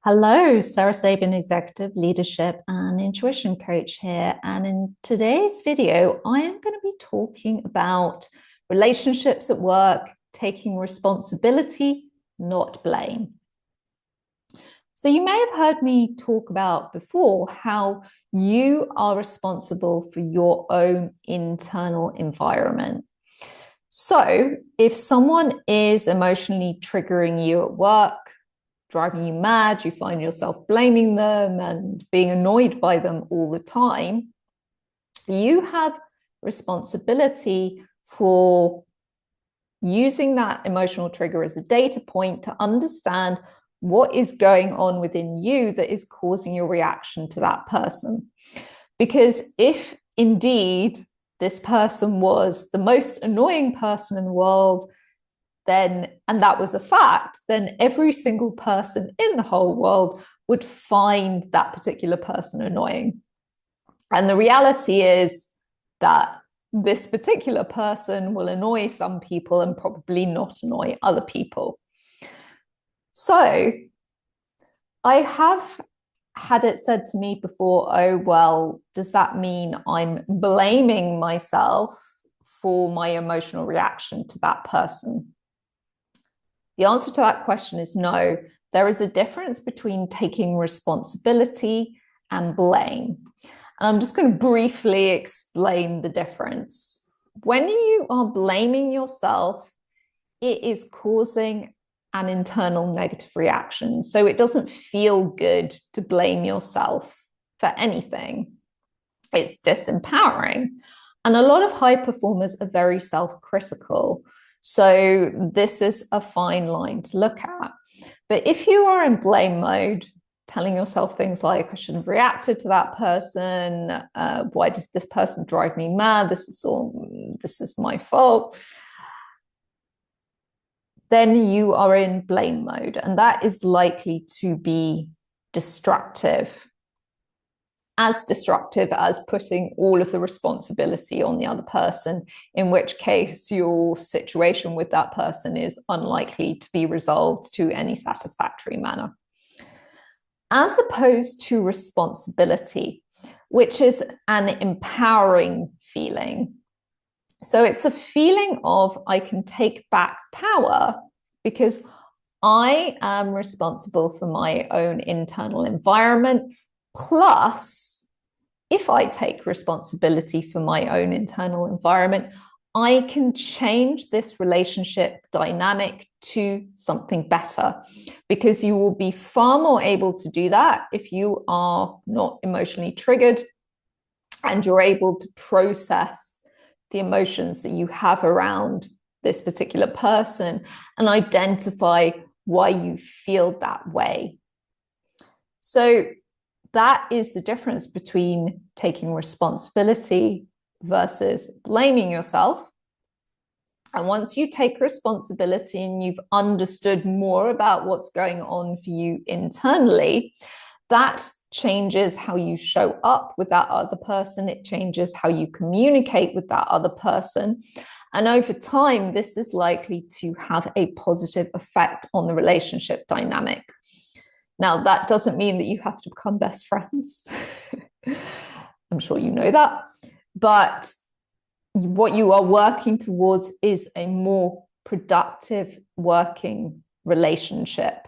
Hello, Sarah Sabin, Executive Leadership and Intuition Coach here. And in today's video, I am going to be talking about relationships at work, taking responsibility, not blame. So you may have heard me talk about before how you are responsible for your own internal environment. So if someone is emotionally triggering you at work, driving you mad, you find yourself blaming them and being annoyed by them all the time, you have responsibility for using that emotional trigger as a data point to understand what is going on within you that is causing your reaction to that person. Because if indeed this person was the most annoying person in the world, then, and that was a fact, then every single person in the whole world would find that particular person annoying. And the reality is that this particular person will annoy some people and probably not annoy other people. So I have had it said to me before, oh, well, does that mean I'm blaming myself for my emotional reaction to that person? The answer to that question is no. There is a difference between taking responsibility and blame. And I'm just going to briefly explain the difference. When you are blaming yourself, it is causing an internal negative reaction. So it doesn't feel good to blame yourself for anything. It's disempowering. And a lot of high performers are very self-critical. So this is a fine line to look at. But if you are in blame mode, telling yourself things like, I shouldn't have reacted to that person. Why does this person drive me mad? This is my fault. Then you are in blame mode, and that is likely to be destructive. As destructive as putting all of the responsibility on the other person, in which case your situation with that person is unlikely to be resolved to any satisfactory manner. As opposed to responsibility, which is an empowering feeling. So it's a feeling of I can take back power because I am responsible for my own internal environment. Plus, if I take responsibility for my own internal environment, I can change this relationship dynamic to something better, because you will be far more able to do that if you are not emotionally triggered and you're able to process the emotions that you have around this particular person and identify why you feel that way. So that is the difference between taking responsibility versus blaming yourself. And once you take responsibility and you've understood more about what's going on for you internally, that changes how you show up with that other person. It changes how you communicate with that other person. And over time, this is likely to have a positive effect on the relationship dynamic. Now, that doesn't mean that you have to become best friends. I'm sure you know that. But what you are working towards is a more productive working relationship.